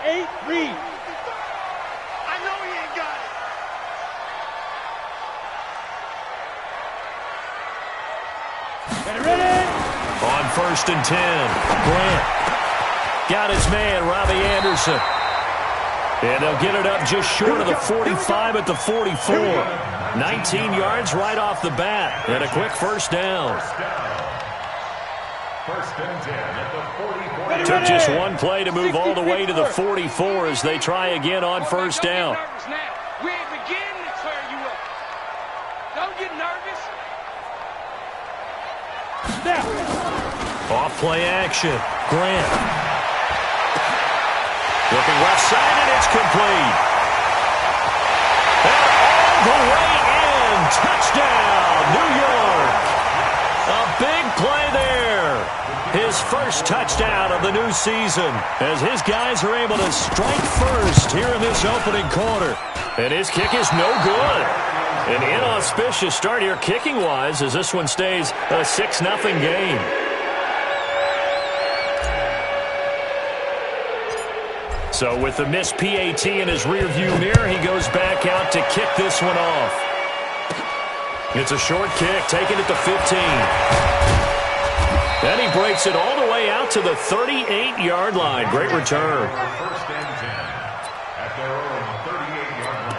8, read. I know he ain't got it. Ready? On 1st and 10, Grant got his man, Robbie Anderson. And they'll get it up just short of the 45 at the 44. 19 yards right off the bat. And a quick first down. First and 10 at the 44. Took just one play to move all the way to the 44 as they try again on first down. We ain't beginning to clear you up. Don't get nervous. Off play action. Grant. Looking left side, and it's complete. And all the way in. Touchdown, New York. A big play there. His first touchdown of the new season as his guys are able to strike first here in this opening quarter. And his kick is no good. An inauspicious start here kicking-wise as this one stays a 6-0 game. So with the missed PAT in his rearview mirror, he goes back out to kick this one off. It's a short kick, taking it to 15. Then he breaks it all the way out to the 38-yard line. Great return. First and 10 at their own 38-yard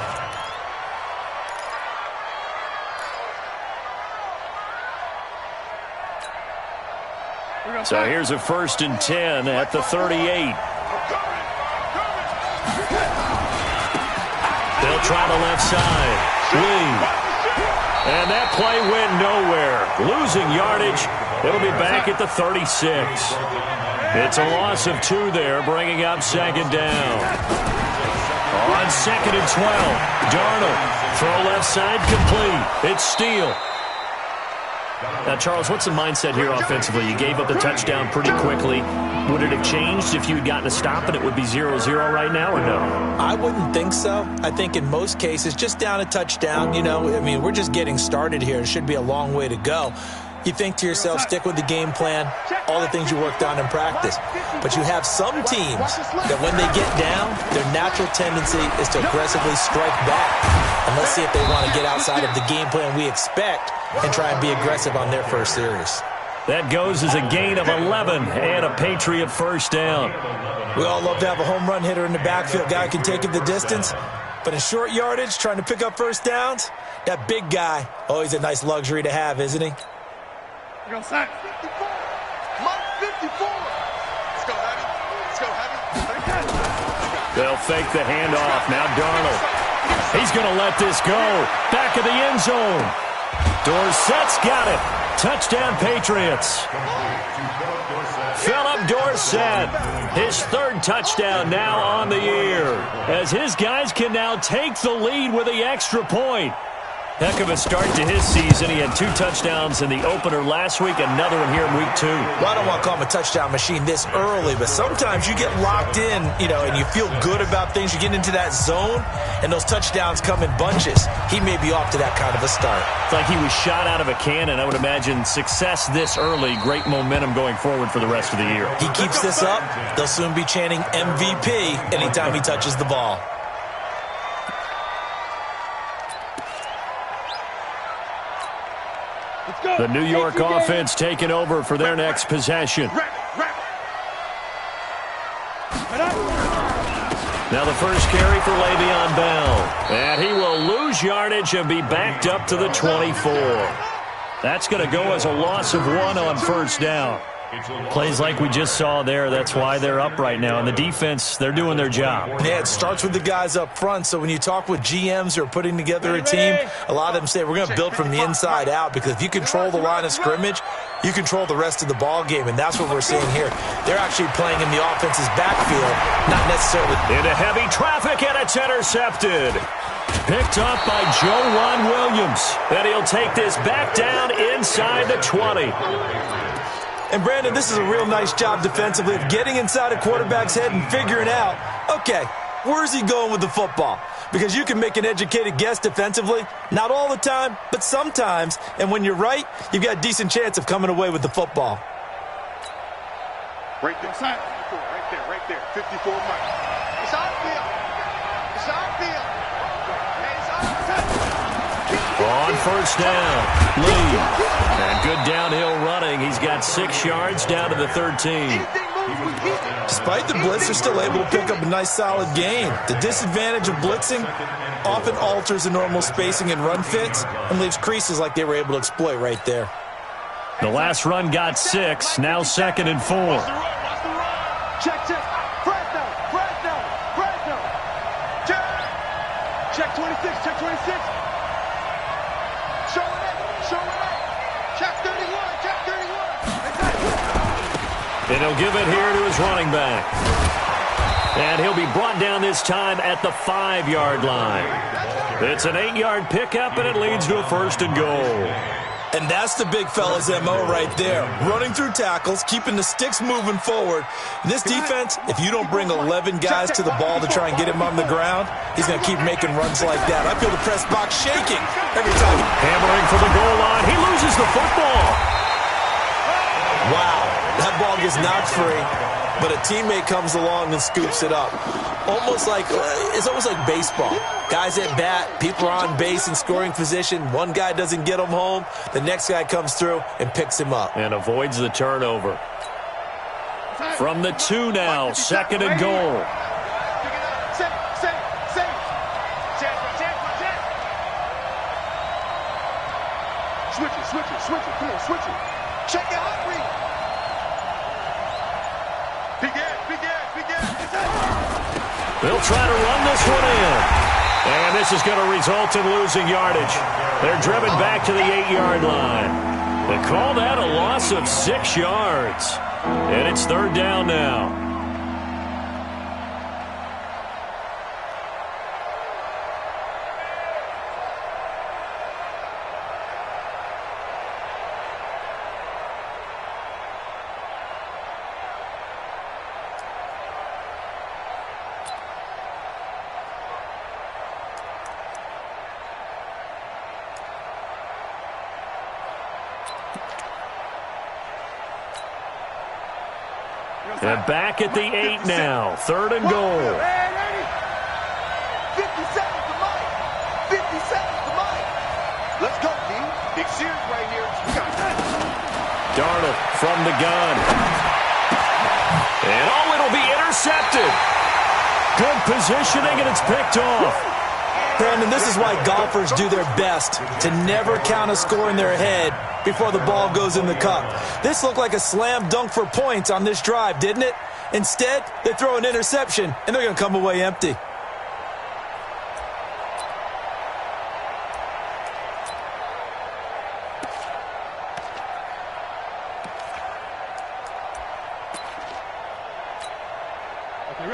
line. So here's a 1st and 10 at the 38. They'll try the left side. Lee. And that play went nowhere. Losing yardage. It'll be back at the 36. It's a loss of 2 there, bringing up 2nd down. On 2nd and 12, Darnold. Throw left side complete. It's Steele. Now, Charles, what's the mindset here offensively? You gave up the touchdown pretty quickly. Would it have changed if you had gotten a stop and it would be 0-0 right now, or no? I wouldn't think so. I think in most cases, just down a touchdown, we're just getting started here. It should be a long way to go. You think to yourself, stick with the game plan, all the things you worked on in practice. But you have some teams that when they get down, their natural tendency is to aggressively strike back. And let's see if they want to get outside of the game plan we expect and try and be aggressive on their first series. That goes as a gain of 11 and a Patriot first down. We all love to have a home run hitter in the backfield. Guy can take it the distance. But in short yardage, trying to pick up first downs, that big guy, always a nice luxury to have, isn't he? We're going to sack 54. Mike 54. Let's go, Heavy. Let's go, Heavy. They'll fake the handoff. Now Darnold. He's going to let this go. Back of the end zone. Dorsett's got it. Touchdown, Patriots. Philip Dorsett, his 3rd touchdown now on the year, as his guys can now take the lead with the extra point. Heck of a start to his season. He had 2 touchdowns in the opener last week, another one here in week 2. Well, I don't want to call him a touchdown machine this early, but sometimes you get locked in, and you feel good about things. You get into that zone, and those touchdowns come in bunches. He may be off to that kind of a start. It's like he was shot out of a cannon. I would imagine success this early, great momentum going forward for the rest of the year. He keeps this up, they'll soon be chanting MVP anytime he touches the ball. The New York offense taking over for their next possession. Now the first carry for Le'Veon Bell. And he will lose yardage and be backed up to the 24. That's going to go as a loss of 1 on first down. Plays like we just saw there, that's why they're up right now. And the defense, they're doing their job. Yeah, it starts with the guys up front. So when you talk with GMs who are putting together a team, a lot of them say we're going to build from the inside out, because if you control the line of scrimmage, you control the rest of the ball game, and that's what we're seeing here. They're actually playing in the offense's backfield, not necessarily. Into heavy traffic, and it's intercepted. Picked up by Joe Williams. And he'll take this back down inside the 20. And, Brandon, this is a real nice job defensively of getting inside a quarterback's head and figuring out, okay, where's he going with the football? Because you can make an educated guess defensively. Not all the time, but sometimes. And when you're right, you've got a decent chance of coming away with the football. Right there. Right there. 54, Mike. On first down, Lee. And good downhill running. He's got 6 yards down to the 13. Despite the blitz, they're still able to pick up a nice, solid gain. The disadvantage of blitzing often alters the normal spacing and run fits and leaves creases like they were able to exploit right there. The last run got 6, now 2nd and 4. Check, check. Fresno. Check 26, check 26. Show it up. Check 31, check 31. And he'll give it here to his running back. And he'll be brought down this time at the 5-yard line. It's an 8-yard pickup, and it leads to a 1st and goal. And that's the big fella's MO right there. Running through tackles, keeping the sticks moving forward. In this defense, if you don't bring 11 guys to the ball to try and get him on the ground, he's going to keep making runs like that. I feel the press box shaking every time. Hammering for the goal line. He loses the football. Wow, that ball gets knocked free, but a teammate comes along and scoops it up. It's almost like baseball. Guys at bat, people are on base in scoring position. One guy doesn't get him home. The next guy comes through and picks him up. And avoids the turnover. From the 2 now, 2nd and goal. Switch it. Come on, switch it. Check it out, Reed. Begin. They'll try to run this one in. And this is going to result in losing yardage. They're driven back to the 8-yard line. They call that a loss of 6 yards. And it's 3rd down now. And back at the 8 now. 3rd and goal. 50 seconds to Mike. 50 seconds to Mike. Let's go, D. Big series right here. Darnold from the gun. And it'll be intercepted. Good positioning, and it's picked off. Brandon, this is why golfers do their best to never count a score in their head before the ball goes in the cup. This looked like a slam dunk for points on this drive, didn't it? Instead, they throw an interception, and they're going to come away empty.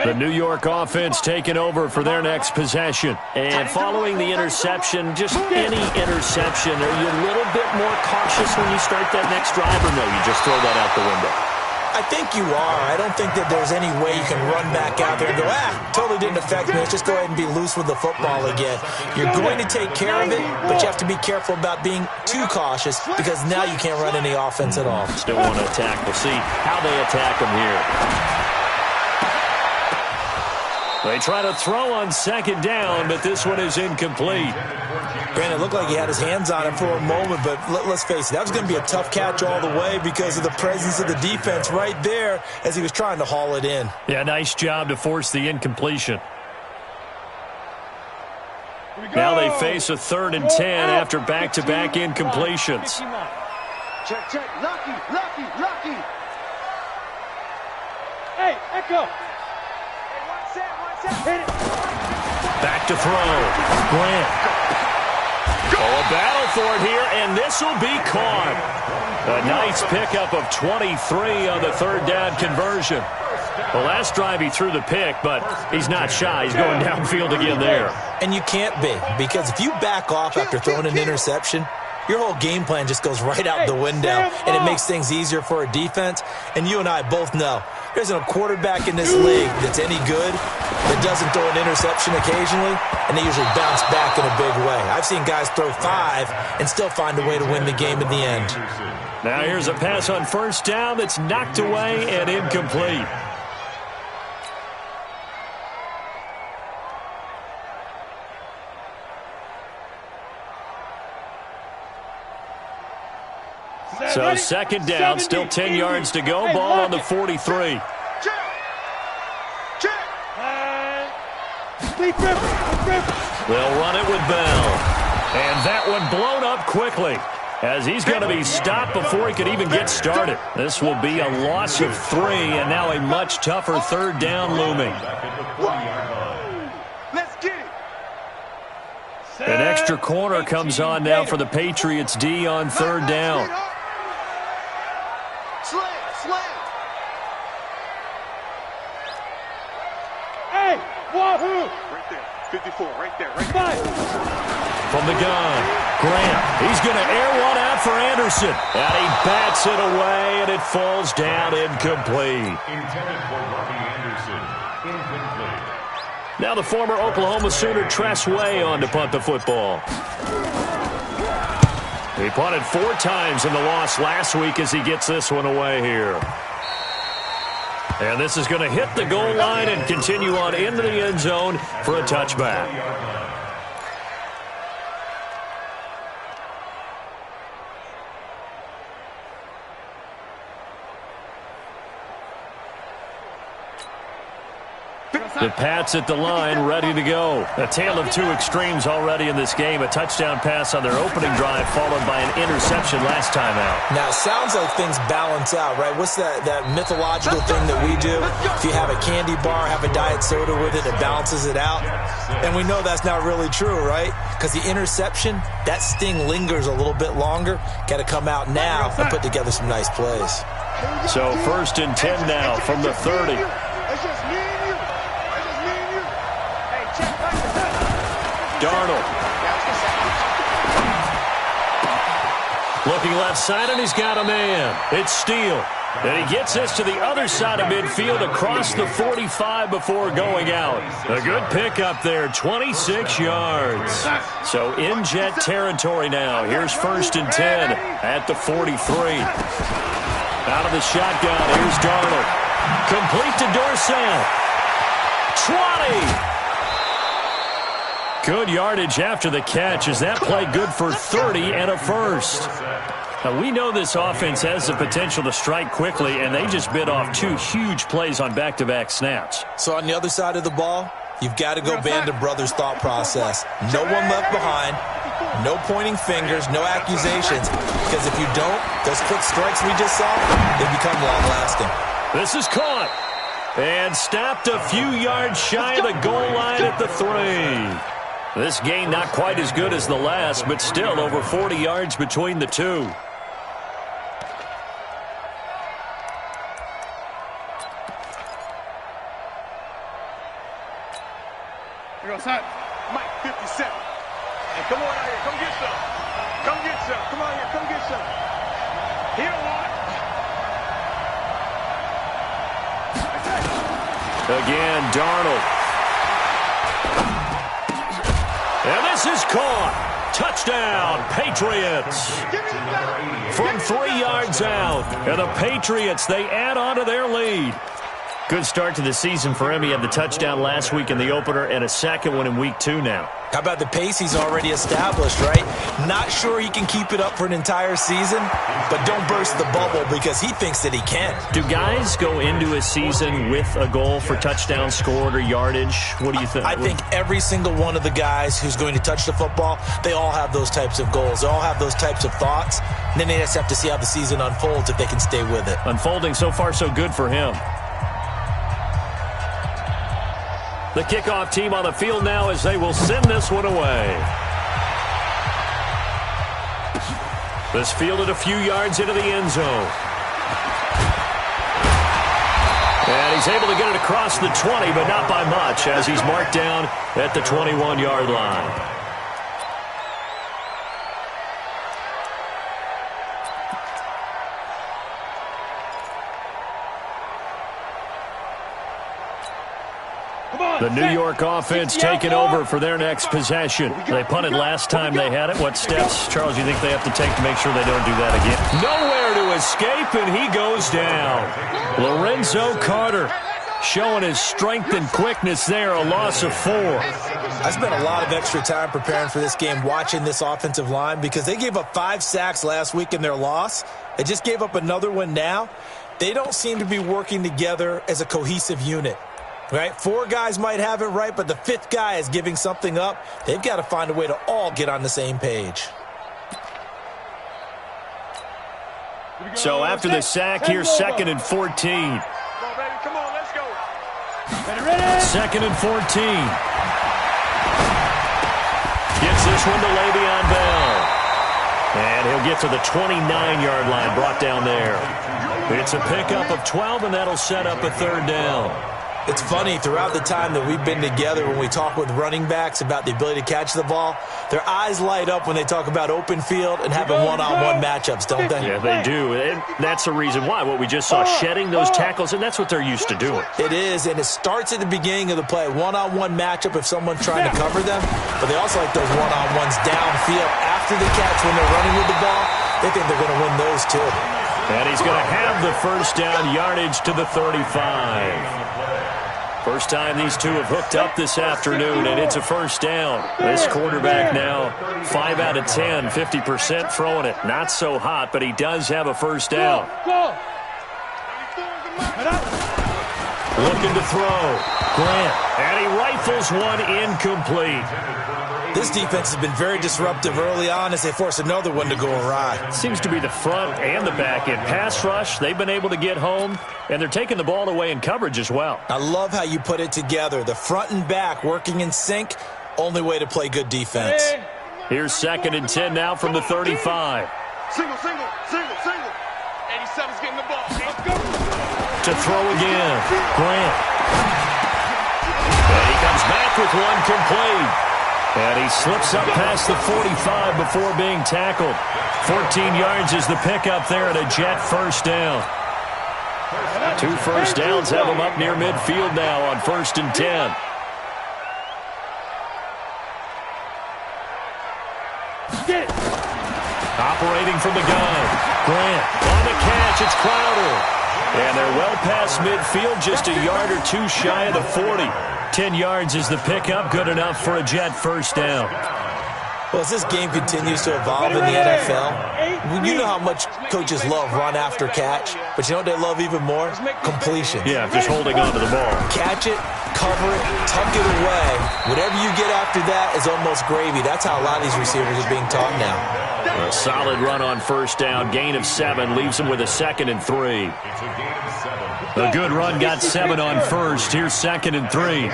The New York offense taking over for their next possession. And following the interception, just any interception, are you a little bit more cautious when you start that next drive, or no, you just throw that out the window? I think you are. I don't think that there's any way you can run back out there and go, totally didn't affect me. Let's just go ahead and be loose with the football again. You're going to take care of it, but you have to be careful about being too cautious because now you can't run any offense at all. Still want to attack. We'll see how they attack them here. They try to throw on 2nd down, but this one is incomplete. Brandon, it looked like he had his hands on it for a moment, but let's face it, that was going to be a tough catch all the way because of the presence of the defense right there as he was trying to haul it in. Yeah, nice job to force the incompletion. Now they face a 3rd and 10 after back-to-back incompletions. Check. Lucky. Hey, Echo. Back to throw. Grant. A battle for it here, and this will be caught. A nice pickup of 23 on the 3rd down conversion. The last drive he threw the pick, but he's not shy. He's going downfield again there. And you can't be, because if you back off after throwing an interception, your whole game plan just goes right out the window, and it makes things easier for a defense. And you and I both know there's a quarterback in this league that's any good that doesn't throw an interception occasionally, and they usually bounce back in a big way. I've seen guys throw 5 and still find a way to win the game in the end. Now here's a pass on 1st down that's knocked away and incomplete. So second down, still 10 yards to go. Ball on the 43. They'll run it with Bell. And that one blown up quickly, as he's going to be stopped before he could even get started. This will be a loss of 3, and now a much tougher third down looming. Let's get it. An extra corner comes on now for the Patriots D on third down. Slam. Hey, wahoo! Right there. 54, right there. From the gun, Grant. He's going to air one out for Anderson. And he bats it away, and it falls down incomplete. Intended for Robbie Anderson. Incomplete. Now the former Oklahoma Sooner Tress Way on to punt the football. He punted 4 times in the loss last week as he gets this one away here. And this is going to hit the goal line and continue on into the end zone for a touchback. The Pats at the line, ready to go. A tale of 2 extremes already in this game. A touchdown pass on their opening drive, followed by an interception last time out. Now, it sounds like things balance out, right? What's that mythological thing that we do? If you have a candy bar, have a diet soda with it, it balances it out. And we know that's not really true, right? Because the interception, that sting lingers a little bit longer. Got to come out now and put together some nice plays. So 1st and 10 now from the 30. Darnold. Looking left side, and he's got a man. It's Steele. And he gets this to the other side of midfield across the 45 before going out. A good pickup there, 26 yards. So in jet territory now. Here's 1st and 10 at the 43. Out of the shotgun, here's Darnold. Complete to Dorsett. 20. Good yardage after the catch as that play good for 30 and a first. Now, we know this offense has the potential to strike quickly, and they just bit off 2 huge plays on back-to-back snaps. So on the other side of the ball, you've got to go Band of Brothers thought process. No one left behind, no pointing fingers, no accusations, because if you don't, those quick strikes we just saw, they become long-lasting. This is caught and stopped a few yards shy of the goal line at the 3. This gain not quite as good as the last, but still over 40 yards between the 2. Here goes Hunt. Mike, 57. Hey, come on out here. Come get some. Come get some. Come on here. Come get some. He don't want it. Again, Darnold. And this is caught. Touchdown, Patriots. From 3 yards out. And the Patriots, they add on to their lead. Good start to the season for him. He had the touchdown last week in the opener and a second one in week 2 now. How about the pace he's already established, right? Not sure he can keep it up for an entire season, but don't burst the bubble because he thinks that he can. Do guys go into a season with a goal for touchdowns scored or yardage? What do you think? I think every single one of the guys who's going to touch the football, they all have those types of goals. They all have those types of thoughts. And then they just have to see how the season unfolds if they can stay with it. Unfolding so far so good for him. The kickoff team on the field now as they will send this one away. This fielded a few yards into the end zone. And he's able to get it across the 20, but not by much, as he's marked down at the 21-yard line. The New York offense taking over for their next possession. They punted last time they had it. What steps, Charles, you think they have to take to make sure they don't do that again? Nowhere to escape, and he goes down. Lorenzo Carter showing his strength and quickness there, a loss of 4. I spent a lot of extra time preparing for this game watching this offensive line because they gave up 5 sacks last week in their loss. They just gave up another one now. They don't seem to be working together as a cohesive unit. Right? 4 guys might have it right, but the 5th guy is giving something up. They've got to find a way to all get on the same page. So after the sack, here's 2nd and 14. Come on, let's go. 2nd and 14. Gets this one to Le'Veon Bell. And he'll get to the 29-yard line, brought down there. It's a pickup of 12, and that'll set up a 3rd down. It's funny, throughout the time that we've been together, when we talk with running backs about the ability to catch the ball, their eyes light up when they talk about open field and having one-on-one matchups, don't they? Yeah, they do. And that's the reason why. What we just saw, shedding those tackles, and that's what they're used to doing. It is, and it starts at the beginning of the play. One-on-one matchup if someone's trying to cover them, but they also like those one-on-ones downfield after the catch when they're running with the ball. They think they're going to win those, too. And he's going to have the first down, yardage to the 35. First time these two have hooked up this afternoon, and it's a first down. This quarterback now, 5 out of 10, 50% throwing it. Not so hot, but he does have a first down. Looking to throw. Grant, and he rifles one incomplete. This defense has been very disruptive early on as they force another one to go awry. Seems to be the front and the back end. Pass rush, they've been able to get home, and they're taking the ball away in coverage as well. I love how you put it together. The front and back working in sync, only way to play good defense. Here's 2nd and 10 now from the 35. Single. 87's getting the ball. Let's go. To throw again. Grant. And he comes back with one complete. And he slips up past the 45 before being tackled. 14 yards is the pickup there at a Jet first down. 2 first downs have him up near midfield now on 1st and 10. Operating from the gun. Grant on the catch. It's Crowder. And they're well past midfield, just a yard or 2 shy of the 40. 10 yards is the pickup, good enough for a Jet first down. Well, as this game continues to evolve in the NFL, you know how much coaches love run after catch, but you know what they love even more? Completion. Yeah, just holding on to the ball. Catch it, cover it, tuck it away. Whatever you get after that is almost gravy. That's how a lot of these receivers are being taught now. A solid run on first down, gain of 7, leaves them with a 2nd and 3. A good run got 7 on first. Here's 2nd and 3.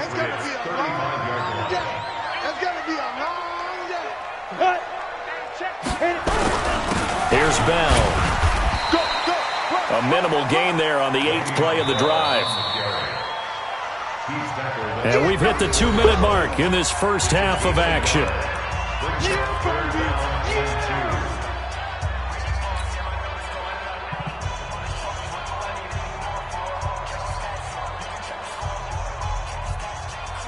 Here's Bell. A minimal gain there on the 8th play of the drive. And we've hit the 2-minute mark in this first half of action.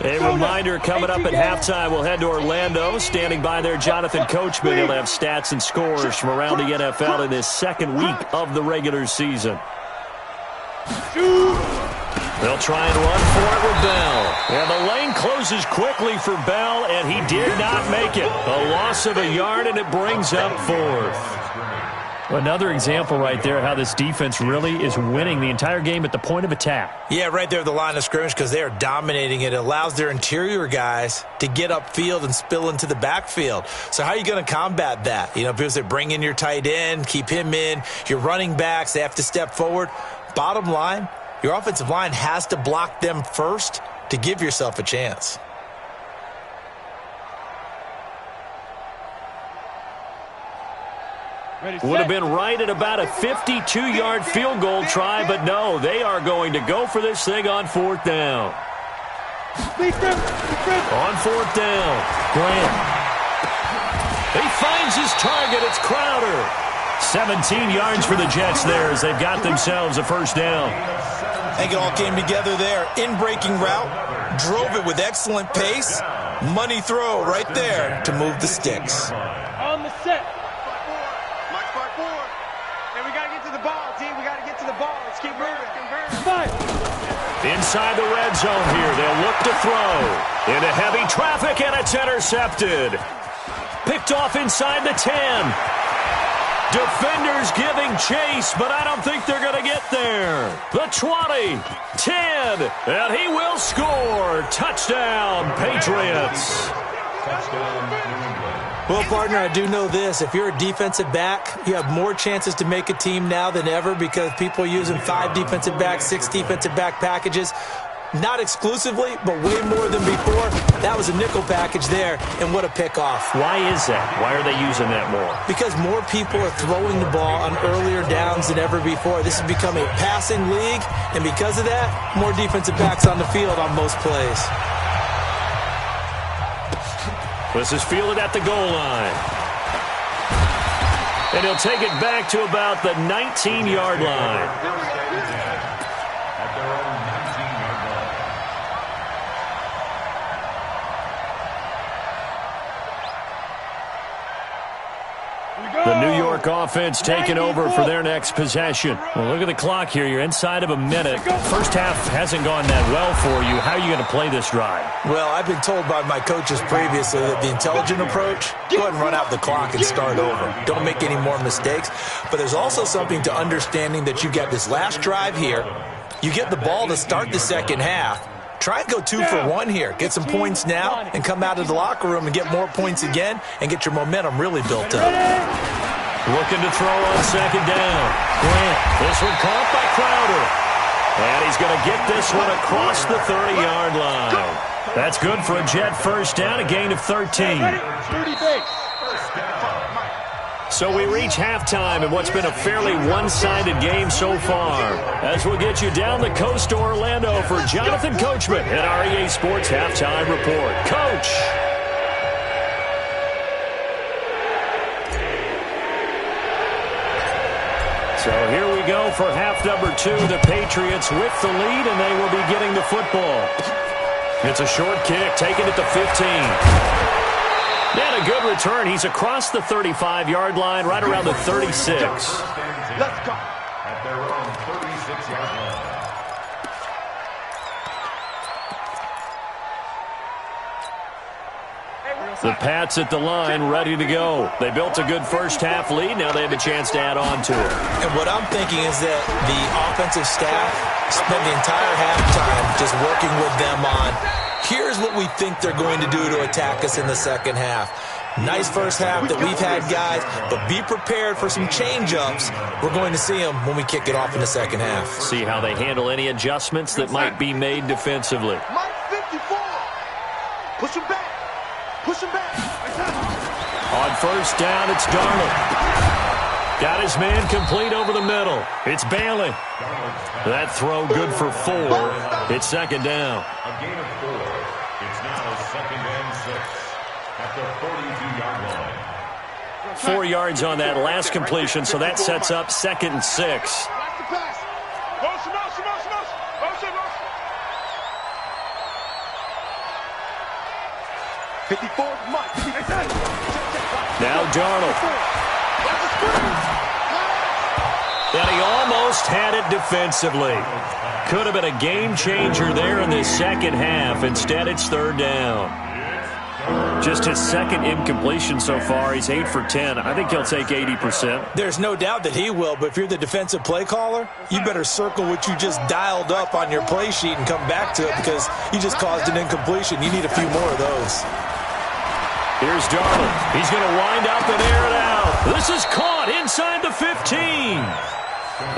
A reminder, coming up at halftime, we'll head to Orlando. Standing by there, Jonathan Coachman. He'll have stats and scores from around the NFL in this 2nd week of the regular season. They'll try and run for it with Bell. And the lane closes quickly for Bell, and he did not make it. A loss of a yard, and it brings up 4th. Another example right there how this defense really is winning the entire game at the point of attack. Yeah, right there at the line of scrimmage because they are dominating it. It allows their interior guys to get upfield and spill into the backfield. So how are you going to combat that? You know, because they bring in your tight end, keep him in. Your running backs, they have to step forward. Bottom line, your offensive line has to block them first to give yourself a chance. Would have been right at about a 52-yard field goal try, but no, they are going to go for this thing on 4th down. On 4th down, Grant. He finds his target. It's Crowder. 17 yards for the Jets there as they've got themselves a first down. I think it all came together there. In-breaking route, drove it with excellent pace. Money throw right there to move the sticks. On the set. And we got to get to the ball, team. We got to get to the ball. Let's keep moving. In inside the red zone here. They'll look to throw. Into heavy traffic, and it's intercepted. Picked off inside the 10. Defenders giving chase, but I don't think they're going to get there. The 20, 10, and he will score. Touchdown, Patriots. Well, partner, I do know this. If you're a defensive back, you have more chances to make a team now than ever because people are using 5 defensive backs, 6 defensive back packages. Not exclusively, but way more than before. That was a nickel package there, and what a pickoff. Why is that? Why are they using that more? Because more people are throwing the ball on earlier downs than ever before. This has become a passing league, and because of that, more defensive backs on the field on most plays. This is fielded at the goal line. And he'll take it back to about the 19-yard line. The New York offense taking over for their next possession. Well, look at the clock here. You're inside of a minute. First half hasn't gone that well for you. How are you going to play this drive? Well, I've been told by my coaches previously that the intelligent approach, go ahead and run out the clock and start over. Don't make any more mistakes. But there's also something to understanding that you get this last drive here. You get the ball to start the second half. Try and go 2 for 1 here. Get some points now and come out of the locker room and get more points again and get your momentum really built up. Looking to throw on second down. Grant, this one caught by Crowder. And he's going to get this one across the 30-yard line. That's good for a Jet first down, a gain of 13. So we reach halftime in what's been a fairly one-sided game so far. As we'll get you down the coast to Orlando for Jonathan Coachman at our EA Sports Halftime Report. Coach! So here we go for half number 2. The Patriots with the lead, and they will be getting the football. It's a short kick, taken at the 15. And a good return. He's across the 35-yard line, right around the 36. Let's go. At their own 36-yard line. The Pats at the line, ready to go. They built a good first-half lead. Now they have a chance to add on to it. And what I'm thinking is that the offensive staff spent the entire halftime just working with them on, here's what we think they're going to do to attack us in the second half. Nice first half that we've had, guys, but be prepared for some change-ups. We're going to see them when we kick it off in the second half. See how they handle any adjustments that might be made defensively. Mike 54. Push him back. Push him back. On first down, it's Darnold. Got his man complete over the middle. It's Bailey. That throw good for 4. It's second down. A gain of 4. It's now second and 6 at the 42-yard line. 4 yards on that last completion, so that sets up second and 6. 54, Mike. Now Darnold. And he almost had it defensively. Could have been a game changer there in this second half. Instead, it's third down. Just his second incompletion so far. He's 8 for 10. I think he'll take 80%. There's no doubt that he will, but if you're the defensive play caller, you better circle what you just dialed up on your play sheet and come back to it because you just caused an incompletion. You need a few more of those. Here's Darnold. He's going to wind up and air it out. This is caught inside the 15.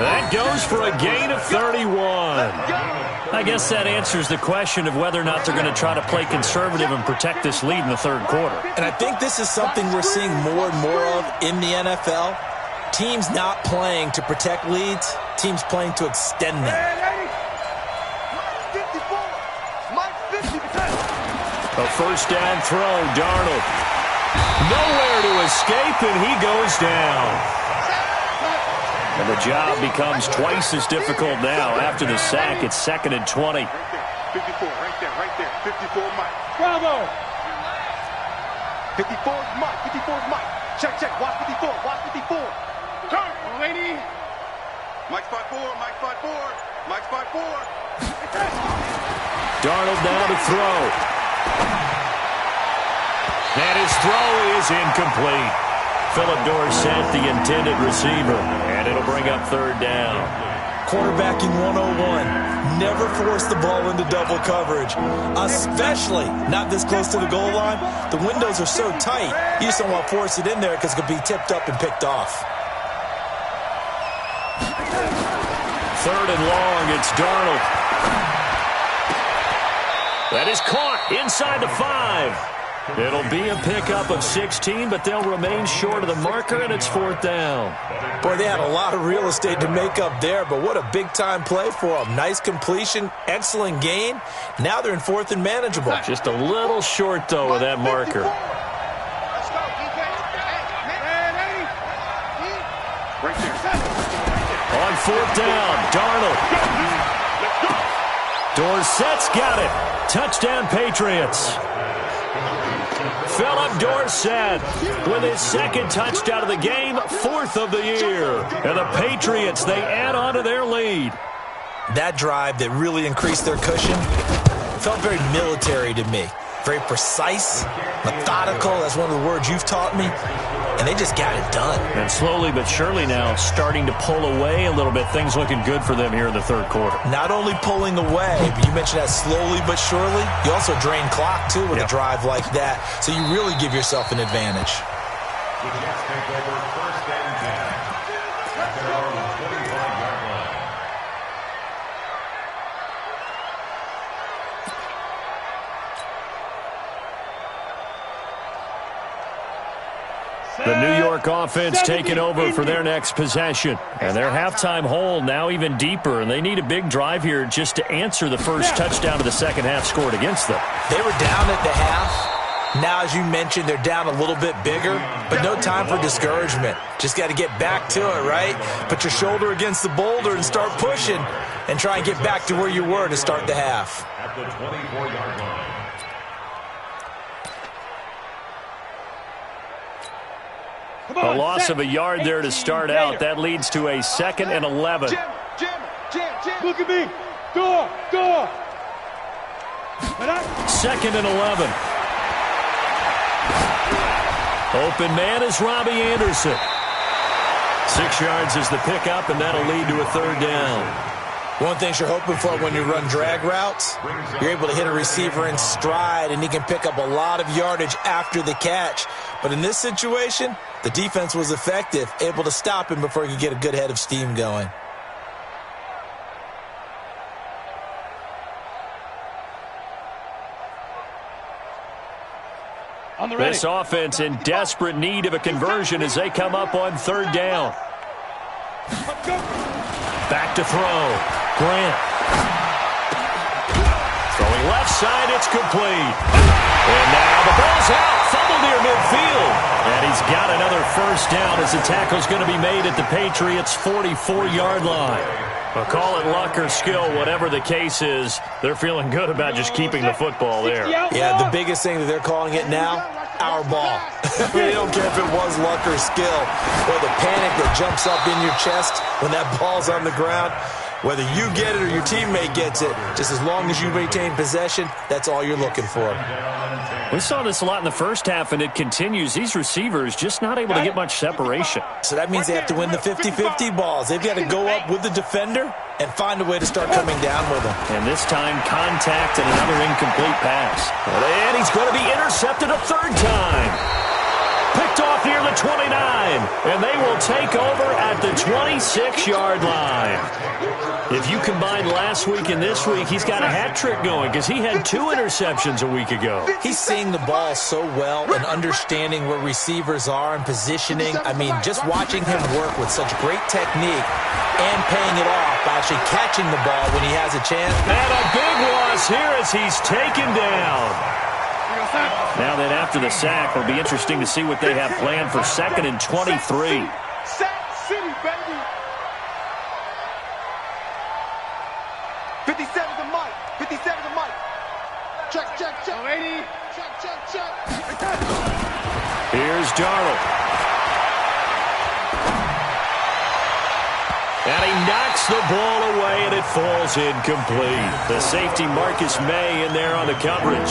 That goes for a gain of 31. I guess that answers the question of whether or not they're going to try to play conservative and protect this lead in the third quarter. And I think this is something we're seeing more and more of in the NFL. Teams not playing to protect leads, teams playing to extend them. A first down throw, Darnold. Nowhere to escape, and he goes down. And the job becomes twice as difficult now. After the sack, it's second and 20. 54, right there. 54, Mike. Bravo! 54, Mike. 54, Mike. Check. Watch 54. Watch 54. Turn, lady. Mike's 5-4. Mike's 5-4. Mike's 5-4. Darnold now to throw. And his throw is incomplete. Philip Dorsett, the intended receiver. And it'll bring up third down. Quarterbacking 101. Never force the ball into double coverage, especially not this close to the goal line. The windows are so tight, you just don't want to force it in there because it could be tipped up and picked off. Third and long, it's Darnold. That is caught inside the 5. It'll be a pickup of 16, but they'll remain short of the marker, and it's fourth down. Boy, they had a lot of real estate to make up there, but what a big-time play for them. Nice completion, excellent gain. Now they're in fourth and manageable. Just a little short, though, of that marker. On fourth down, Darnold. Dorsett's got it. Touchdown, Patriots. Philip Dorsett with his second touchdown of the game, fourth of the year. And the Patriots, they add on to their lead. That drive that really increased their cushion felt very military to me. Very precise, methodical. That's one of the words you've taught me. And they just got it done. And slowly but surely now starting to pull away a little bit. Things looking good for them here in the third quarter. Not only pulling away, but you mentioned that slowly but surely. You also drain clock, too, with a drive like that. So you really give yourself an advantage. The Jets take over first and 10 at their own 25-yard line. The New York offense taking over for their next possession. And their halftime hole now even deeper, and they need a big drive here just to answer the first touchdown of the second half scored against them. They were down at the half. Now, as you mentioned, they're down a little bit bigger, but no time for discouragement. Just got to get back to it, right? Put your shoulder against the boulder and start pushing and try and get back to where you were to start the half. At the 24-yard line. A loss of a yard there to start out. That leads to a 2nd and 11. Jim, look at me. Door. 2nd and 11. Open man is Robbie Anderson. 6 yards is the pickup, and that'll lead to a third down. One thing you're hoping for when you run drag routes, you're able to hit a receiver in stride, and he can pick up a lot of yardage after the catch. But in this situation, the defense was effective, able to stop him before he could get a good head of steam going. This offense in desperate need of a conversion as they come up on third down. Back to throw. Grant. Throwing left side, it's complete. And now the ball's out. Fumble near midfield. And he's got another first down as the tackle's going to be made at the Patriots' 44-yard line. Well, call it luck or skill, whatever the case is, they're feeling good about just keeping the football there. Yeah, the biggest thing that they're calling it now, our ball. They don't care if it was luck or skill, or the panic that jumps up in your chest when that ball's on the ground. Whether you get it or your teammate gets it, just as long as you maintain possession, that's all you're looking for. We saw this a lot in the first half, and it continues. These receivers just not able to get much separation. So that means they have to win the 50-50 balls. They've got to go up with the defender and find a way to start coming down with them. And this time, contact and another incomplete pass. And he's going to be intercepted a third time. Picked off near the 29, and they will take over at the 26-yard line. If you combine last week and this week, he's got a hat trick going because he had 2 interceptions a week ago. He's seeing the ball so well and understanding where receivers are and positioning. I mean, just watching him work with such great technique and paying it off by actually catching the ball when he has a chance. And a big loss here as he's taken down. Now then, after the sack, it'll be interesting to see what they have planned for 2nd and 23. Sack City, baby. 57 to Mike. 57 to Mike. Check. 80. Check. Here's Darnold. And he knocks the ball away, and it falls incomplete. The safety, Marcus May, in there on the coverage.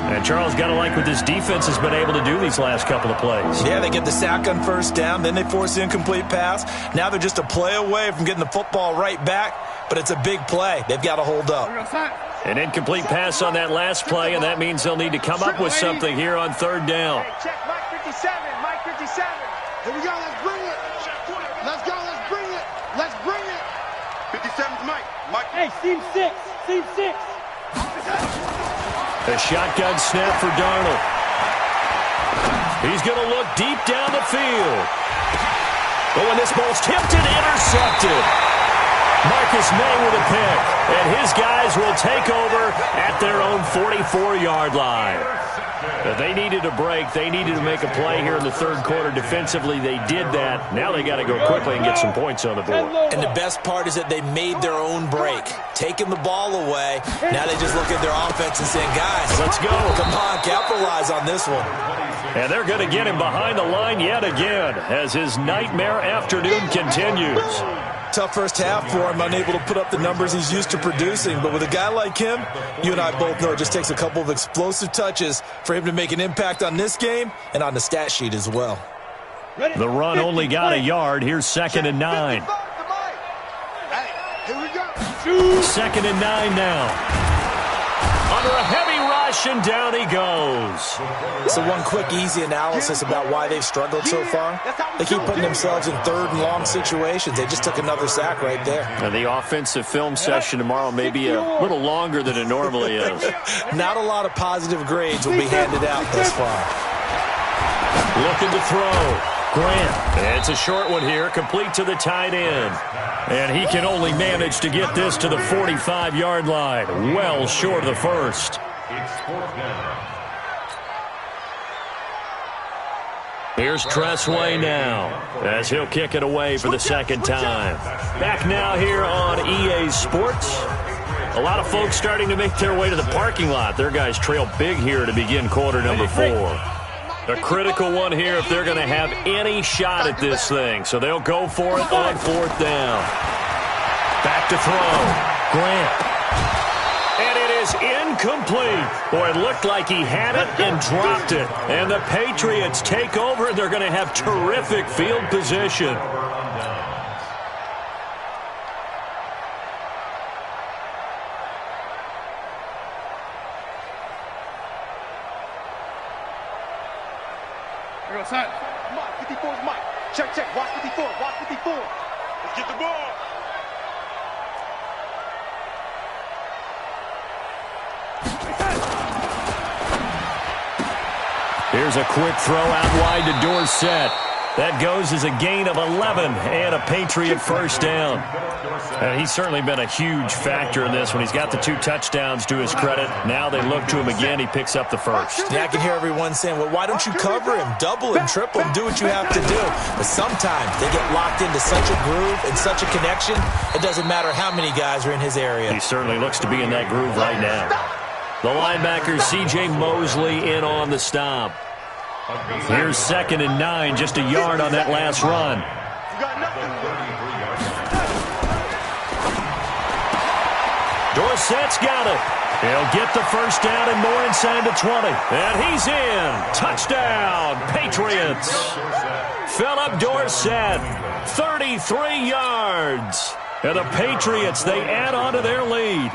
And Charles, got to like what this defense has been able to do these last couple of plays. Yeah, they get the sack on first down, then they force the incomplete pass. Now they're just a play away from getting the football right back, but it's a big play. They've got to hold up. An incomplete pass on that last play, and that means they'll need to come up with something here on third down. Hey, check Mike 57, Mike 57. Here we go. Let's bring it. Let's go. Let's bring it. Let's bring it. 57's Mike. Mike. Hey, seam 6. Seam 6. A shotgun snap for Darnold. He's going to look deep down the field. But when this ball's tipped and intercepted, Marcus May with a pick. And his guys will take over at their own 44-yard line. But they needed a break. They needed to make a play here in the third quarter. Defensively, they did that. Now they got to go quickly and get some points on the board. And the best part is that they made their own break. Taking the ball away. Now they just look at their offense and saying, guys, let's go. Come on, capitalize on this one. And they're going to get him behind the line yet again as his nightmare afternoon continues. Tough first half for him, unable to put up the numbers he's used to producing. But with a guy like him, you and I both know it just takes a couple of explosive touches for him to make an impact on this game and on the stat sheet as well. The run only got a yard. Here's 2nd and 9. Here we go. 2nd and 9 now. Under a heavy rush, and down he goes. So one quick, easy analysis about why they've struggled so far. They keep putting themselves in third and long situations. They just took another sack right there. And the offensive film session tomorrow may be a little longer than it normally is. Not a lot of positive grades will be handed out thus far. Looking to throw. Grant. It's a short one here, complete to the tight end. And he can only manage to get this to the 45-yard line. Well short of the first. Here's Tressway now, as he'll kick it away for the second time. Back now here on EA Sports. A lot of folks starting to make their way to the parking lot. Their guys trail big here to begin quarter number 4. A critical one here if they're going to have any shot at this thing. So they'll go for it on 4th down. Back to throw. Grant. And it is incomplete. Boy, it looked like he had it and dropped it. And the Patriots take over. They're going to have terrific field position. Mike, 54's Mike. Check, check. Watch 54. Watch 54. Let's get the ball. Here's a quick throw out wide to Dorsett. That goes as a gain of 11 and a Patriot first down. He's certainly been a huge factor in this when he's got the 2 touchdowns to his credit. Now they look to him again. He picks up the first. Yeah, I can hear everyone saying, well, why don't you cover him? Double him, triple him, do what you have to do. But sometimes they get locked into such a groove and such a connection, it doesn't matter how many guys are in his area. He certainly looks to be in that groove right now. The linebacker, C.J. Mosley, in on the stop. Here's 2nd and 9, just a yard on that last run. Dorsett's got it. He'll get the first down and more inside the 20. And he's in. Touchdown, Patriots. Philip Dorsett, 33 yards. And the Patriots, they add on to their lead.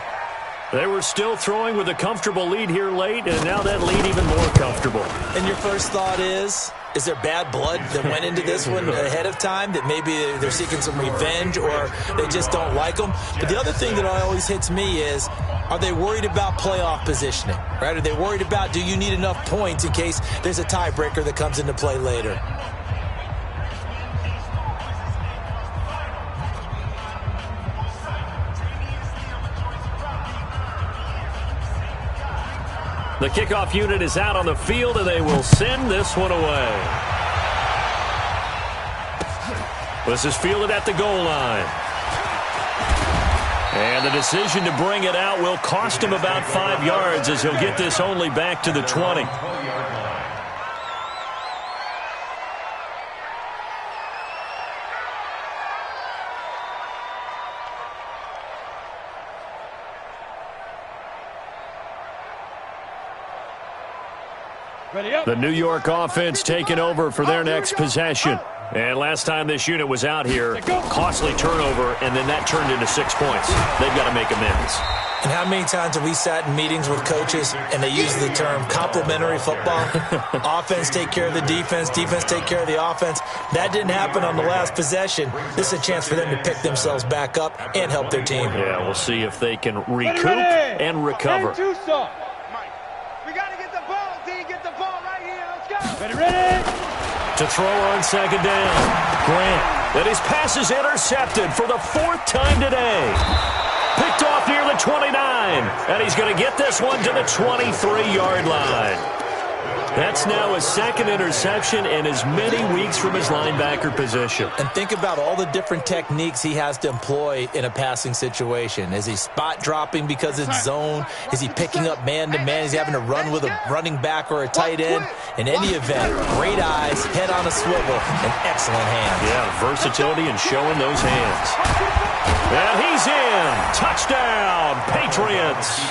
They were still throwing with a comfortable lead here late, and now that lead even more comfortable. And your first thought is there bad blood that went into this one ahead of time, that maybe they're seeking some revenge or they just don't like them? But the other thing that always hits me is, are they worried about playoff positioning, right? Are they worried about, do you need enough points in case there's a tiebreaker that comes into play later? The kickoff unit is out on the field, and they will send this one away. This is fielded at the goal line. And the decision to bring it out will cost him about 5 yards as he'll get this only back to the 20. The New York offense taking over for their next possession. And last time this unit was out here, costly turnover, and then that turned into 6 points. They've got to make amends. And how many times have we sat in meetings with coaches and they use the term complementary football? Offense take care of the defense, defense take care of the offense. That didn't happen on the last possession. This is a chance for them to pick themselves back up and help their team. Yeah, we'll see if they can recoup and recover. We got to get the ball, D. Get the ball right here. Let's go. Ready. To throw on second down. Grant. And his pass is intercepted for the 4th time today. Picked off near the 29. And he's going to get this one to the 23-yard line. That's now his 2nd interception in as many weeks from his linebacker position. And think about all the different techniques he has to employ in a passing situation. Is he spot dropping because it's zone? Is he picking up man-to-man? Is he having to run with a running back or a tight end? In any event, great eyes, head on a swivel, and excellent hands. Yeah, versatility and showing those hands. And he's in. Touchdown, Patriots.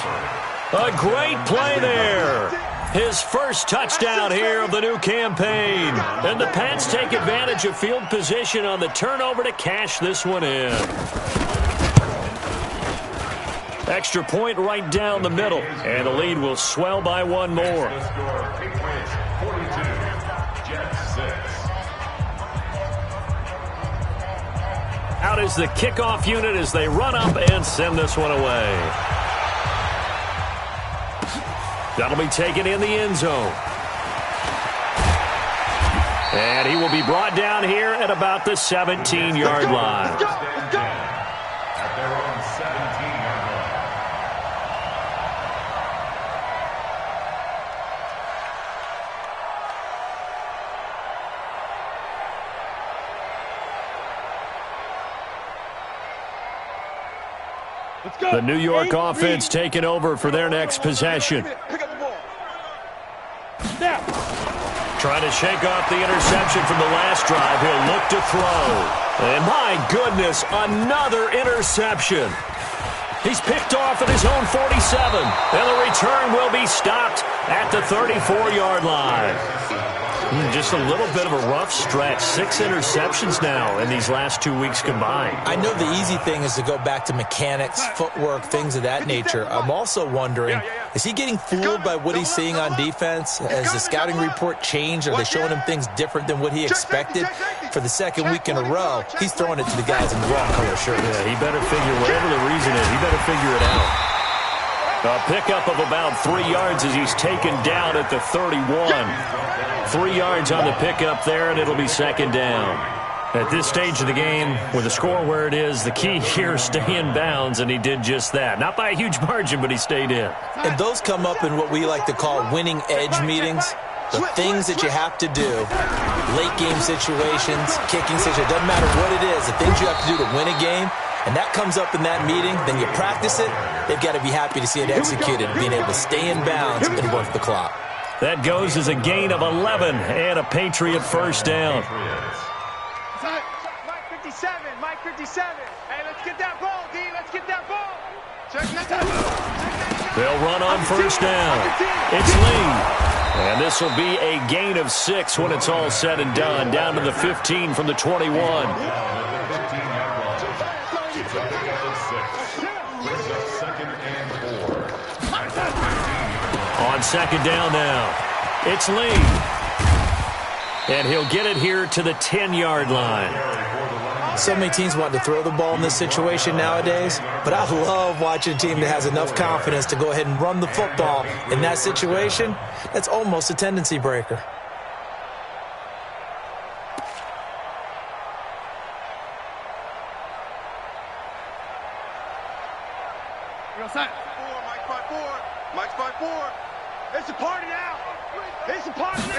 A great play there. His first touchdown here of the new campaign. And the Pats take advantage of field position on the turnover to cash this one in. Extra point right down the middle. And the lead will swell by 1 more. Out is the kickoff unit as they run up and send this one away. That'll be taken in the end zone. And he will be brought down here at about the 17-yard line. At their own 17-yard line. The New York offense taking over for their next possession. Trying to shake off the interception from the last drive. He'll look to throw. And my goodness, another interception. He's picked off at his own 47. And the return will be stopped at the 34-yard line. Just a little bit of a rough stretch. 6 interceptions now in these last 2 weeks combined. I know the easy thing is to go back to mechanics, footwork, things of that nature. I'm also wondering, is he getting fooled by what he's seeing on defense? Has the scouting report changed? Are they showing him things different than what he expected? For the 2nd week in a row, he's throwing it to the guys in the wrong color shirts. Yeah, he better figure, whatever the reason is, he better figure it out. A pickup of about 3 yards as he's taken down at the 31. 3 yards on the pickup there, and it'll be 2nd down. At this stage of the game, with the score where it is, the key here is stay in bounds, and he did just that. Not by a huge margin, but he stayed in. And those come up in what we like to call winning edge meetings. The things that you have to do, late game situations, kicking situations, doesn't matter what it is, the things you have to do to win a game, and that comes up in that meeting, then you practice it, they've got to be happy to see it executed, being able to stay in bounds and work the clock. That goes as a gain of 11 and a Patriot first down. Mike 57, Mike 57. Hey, let's get that ball, D. Let's get that ball. They'll run on first down. It's Lee. And this will be a gain of 6 when it's all said and done. Down to the 15 from the 21. On 2nd down now, it's Lee. And he'll get it here to the 10-yard line. So many teams want to throw the ball in this situation nowadays, but I love watching a team that has enough confidence to go ahead and run the football in that situation. That's almost a tendency breaker. Mike's by 4. It's a party now. It's a party now.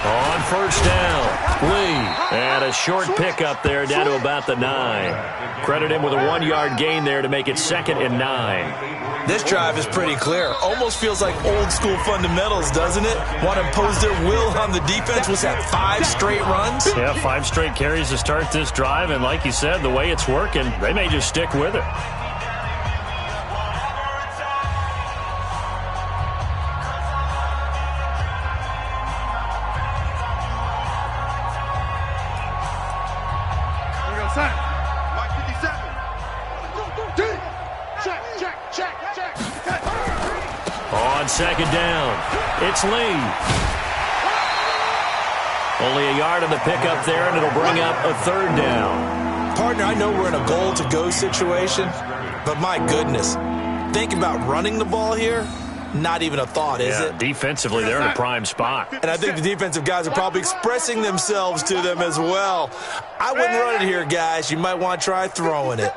On first down, Lee. And a short pickup there down to about the 9. Credit him with a 1-yard gain there to make it 2nd and 9. This drive is pretty clear. Almost feels like old school fundamentals, doesn't it? Want to impose their will on the defense. Was that 5 straight runs? Yeah, 5 straight carries to start this drive. And like you said, the way it's working, they may just stick with it. On second down, it's Lee. Only a yard on the pickup there, and it'll bring up a third down. Partner, I know we're in a goal-to-go situation, but my goodness, think about running the ball here. Not even a thought, is it? Defensively, they're in a prime spot. And I think the defensive guys are probably expressing themselves to them as well. I wouldn't run it here, guys. You might want to try throwing it.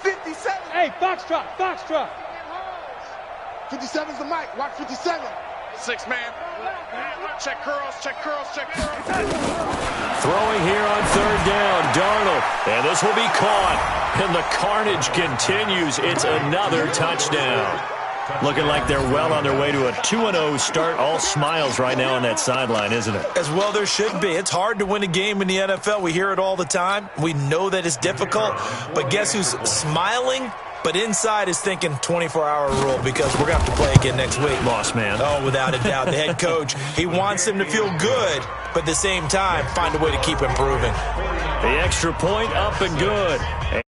57. Hey, Foxtrot, Foxtrot. 57's the mic. Watch 57. 6 man. Check curls, check curls, check curls. Throwing here on third down, Darnold. And this will be caught. And the carnage continues. It's another touchdown. Looking like they're well on their way to a 2-0 start. All smiles right now on that sideline, isn't it? As well there should be. It's hard to win a game in the NFL. We hear it all the time. We know that it's difficult. But guess who's smiling? But inside is thinking 24-hour rule because we're going to have to play again next week. Lost man. Oh, without a doubt. The head coach, he wants them to feel good, but at the same time, find a way to keep improving. The extra point up and good.